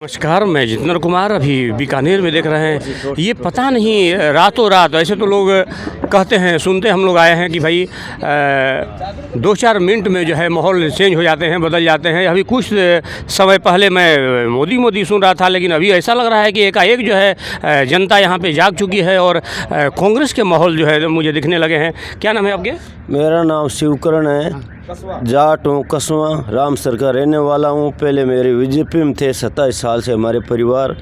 नमस्कार, मैं जितेंद्र कुमार अभी बीकानेर में देख रहे हैं। ये पता नहीं रातों रात, ऐसे तो लोग कहते हैं, सुनते हम लोग आए हैं कि भाई 2-4 मिनट में जो है माहौल चेंज हो जाते हैं, बदल जाते हैं। अभी कुछ समय पहले मैं मोदी सुन रहा था, लेकिन अभी ऐसा लग रहा है कि एकाएक जो है जनता यहाँ पे जाग चुकी है और कांग्रेस के माहौल जो है मुझे दिखने लगे हैं। क्या नाम है आपके? मेरा नाम शिवकरण है, जाट हूँ, कसवा रामसर का रहने वाला हूँ। पहले मेरे बीजेपी में थे 27 साल से हमारे परिवार।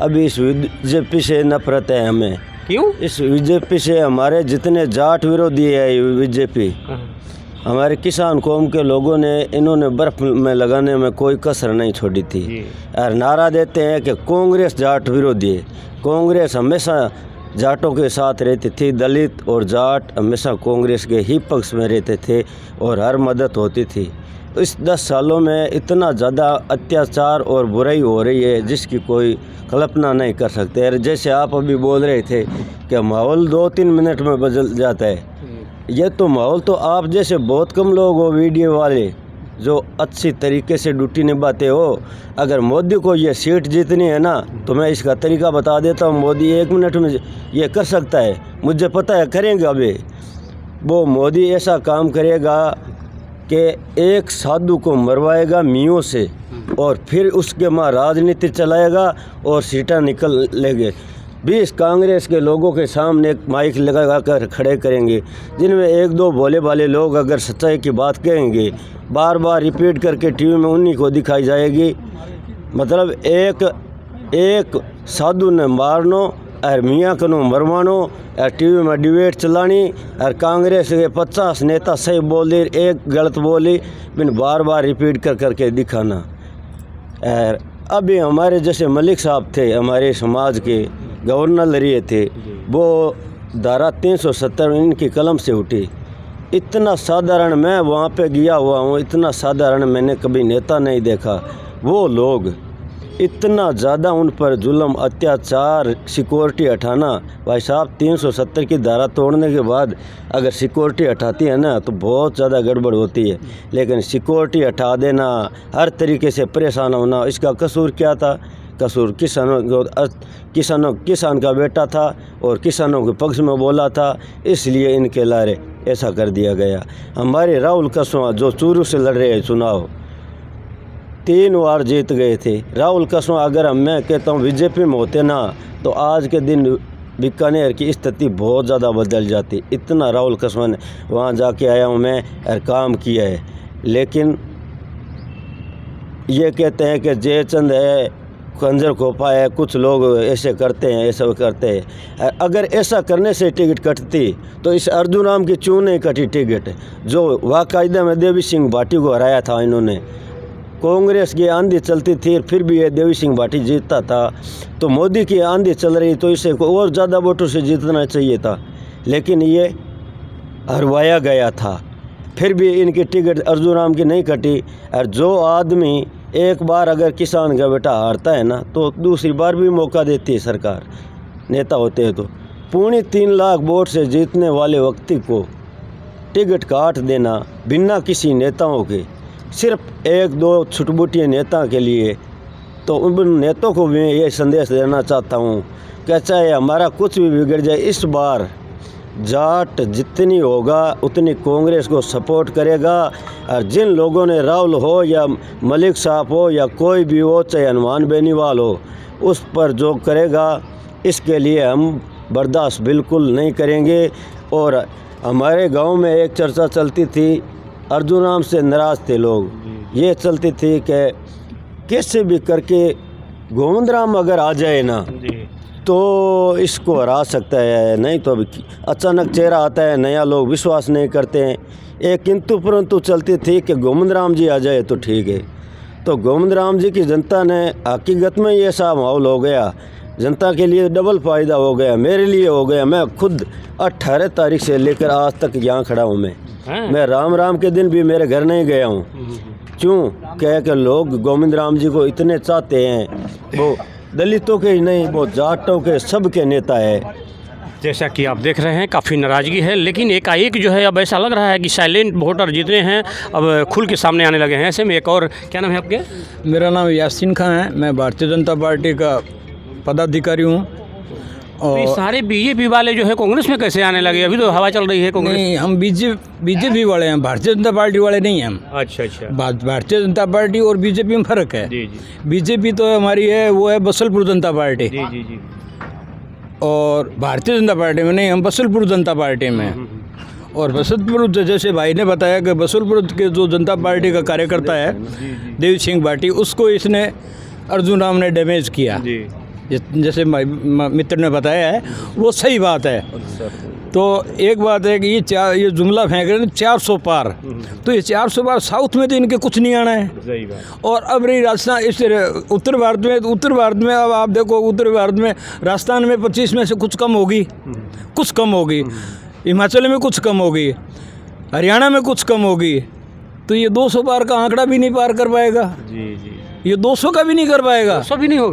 अभी इस बीजेपी से नफरत है हमें। क्यों? इस बीजेपी से हमारे जितने जाट विरोधी है बीजेपी, हमारे किसान कौम के लोगों ने इन्होंने बर्फ में लगाने में कोई कसर नहीं छोड़ी थी। और नारा देते हैं कि कांग्रेस जाट विरोधी है। कांग्रेस हमेशा जाटों के साथ रहती थी। दलित और जाट हमेशा कांग्रेस के ही पक्ष में रहते थे और हर मदद होती थी। इस 10 सालों में इतना ज़्यादा अत्याचार और बुराई हो रही है जिसकी कोई कल्पना नहीं कर सकते। और जैसे आप अभी बोल रहे थे कि माहौल 2-3 मिनट में बदल जाता है, ये तो माहौल तो आप जैसे बहुत कम लोग हो वीडियो वाले जो अच्छी तरीके से ड्यूटी निभाते हो। अगर मोदी को ये सीट जीतनी है ना, तो मैं इसका तरीका बता देता हूँ। मोदी 1 मिनट में ये कर सकता है, मुझे पता है करेंगे। अभी वो मोदी ऐसा काम करेगा कि एक साधु को मरवाएगा मियों से और फिर उसके माँ राजनीति चलाएगा और सीटें निकल लेंगे। 20 कांग्रेस के लोगों के सामने एक माइक लगा कर खड़े करेंगे, जिनमें 1-2 भोले भाले लोग अगर सच्चाई की बात कहेंगे, बार बार रिपीट करके टीवी में उन्हीं को दिखाई जाएगी। मतलब एक साधु ने मारनो और मियाँ कनो मरवानो और टीवी में डिबेट चलानी और कांग्रेस के 50 नेता सही बोली, एक गलत बोली, बिन बार बार रिपीट कर करके दिखाना। और अभी हमारे जैसे मलिक साहब थे, हमारे समाज के गवर्नर रहे थे, वो धारा 370 इनकी कलम से उठी। इतना साधारण, मैं वहाँ पे गया हुआ हूँ, इतना साधारण मैंने कभी नेता नहीं देखा। वो लोग इतना ज़्यादा उन पर जुल्म, अत्याचार, सिक्योरिटी हटाना। भाई साहब 370 की धारा तोड़ने के बाद अगर सिक्योरिटी हटाती है ना तो बहुत ज़्यादा गड़बड़ होती है। लेकिन सिक्योरिटी हटा देना, हर तरीके से परेशान होना, इसका कसूर क्या था? कसूर किसान का बेटा था और किसानों के पक्ष में बोला था, इसलिए इनके लारे ऐसा कर दिया गया। हमारे राहुल कसवा जो चूरू से लड़ रहे हैं चुनाव, 3 बार जीत गए थे। राहुल कसवा अगर मैं कहता हूँ बीजेपी में होते ना, तो आज के दिन बीकानेर की स्थिति बहुत ज़्यादा बदल जाती। इतना राहुल कसवा ने वहाँ जाके आया हूँ मैं और काम किया है। लेकिन ये कहते हैं कि जयचंद है, खंजर खोपा है, कुछ लोग ऐसे करते हैं, ऐसा करते हैं। अगर ऐसा करने से टिकट कटती तो इस अर्जुन राम की क्यों नहीं कटी टिकट, जो वाकायदा में देवी सिंह भाटी को हराया था इन्होंने। कांग्रेस की आंधी चलती थी फिर भी ये देवी सिंह भाटी जीतता था। तो मोदी की आंधी चल रही तो इसे और ज़्यादा वोटों से जीतना चाहिए था, लेकिन ये हरवाया गया था। फिर भी इनकी टिकट अर्जुन राम की नहीं कटी। और जो आदमी एक बार अगर किसान का बेटा हारता है ना, तो दूसरी बार भी मौका देती है सरकार, नेता होते हैं तो। 3.5 लाख वोट से जीतने वाले व्यक्ति को टिकट काट देना बिना किसी नेताओं के, सिर्फ 1-2 छुटपुटिया नेता के लिए। तो उन नेताओं को भी मैं ये संदेश देना चाहता हूँ कि चाहे हमारा कुछ भी बिगड़ जाए, इस बार जाट जितनी होगा उतनी कांग्रेस को सपोर्ट करेगा। और जिन लोगों ने राहुल हो या मलिक साहब हो या कोई भी हो, चाहे हनुमान बेनीवाल हो, उस पर जो करेगा इसके लिए हम बर्दाश्त बिल्कुल नहीं करेंगे। और हमारे गांव में एक चर्चा चलती थी, अर्जुन राम से नाराज़ थे लोग, ये चलती थी कि कैसे भी करके गोविंद राम अगर आ जाए ना तो इसको हरा सकता है। नहीं तो अभी अचानक चेहरा आता है नया, लोग विश्वास नहीं करते हैं। एक किंतु परंतु चलती थी कि गोविंद राम जी आ जाए तो ठीक है। तो गोविंद राम जी की जनता ने हकीकत में ये ऐसा माहौल हो गया, जनता के लिए डबल फ़ायदा हो गया, मेरे लिए हो गया। मैं खुद 18 तारीख से लेकर आज तक यहाँ खड़ा हूँ। मैं राम के दिन भी मेरे घर नहीं गया हूँ। क्यों? कह के लोग गोविंद राम जी को इतने चाहते हैं। वो दलितों के ही नहीं, वो जाटों के सब के नेता है। जैसा कि आप देख रहे हैं काफ़ी नाराज़गी है, लेकिन एकाएक जो है अब ऐसा लग रहा है कि साइलेंट वोटर जितने हैं अब खुल के सामने आने लगे हैं। ऐसे में एक और, क्या नाम है आपके? मेरा नाम यासीन खान है, मैं भारतीय जनता पार्टी का पदाधिकारी हूँ। तो ये और सारे बीजेपी वाले जो है कांग्रेस में कैसे आने लगे? अभी तो हवा चल रही है कांग्रेस। नहीं, हम बीजेपी वाले हैं, भारतीय जनता पार्टी वाले नहीं हैं हम। अच्छा अच्छा। भारतीय जनता पार्टी और बीजेपी में फ़र्क है। जी जी बीजेपी तो हमारी है, वो है बसलपुर जनता पार्टी, जी जी जी। और भारतीय जनता पार्टी में नहीं, हम बसलपुर जनता पार्टी में हैं। और बसलपुर, जैसे भाई ने बताया कि बसलपुर के जो जनता पार्टी का कार्यकर्ता है देवी सिंह भाटी, उसको इसने अर्जुन राम ने डैमेज किया। जी जैसे मित्र ने बताया है, वो सही बात है। तो एक बात है कि ये जुमला फेंक रहे हैं 400 पार, तो ये 400 पार साउथ में तो इनके कुछ नहीं आना है। सही बात। और अब रही राजस्थान, इस उत्तर भारत में अब आप देखो, उत्तर भारत में राजस्थान में 25 में से कुछ कम होगी, हिमाचल में कुछ कम होगी, हरियाणा में कुछ कम होगी, तो ये 200 पार का आंकड़ा भी नहीं पार कर पाएगा। जी जी। ये 200 का भी नहीं कर पाएगा। सब भी नहीं होगा।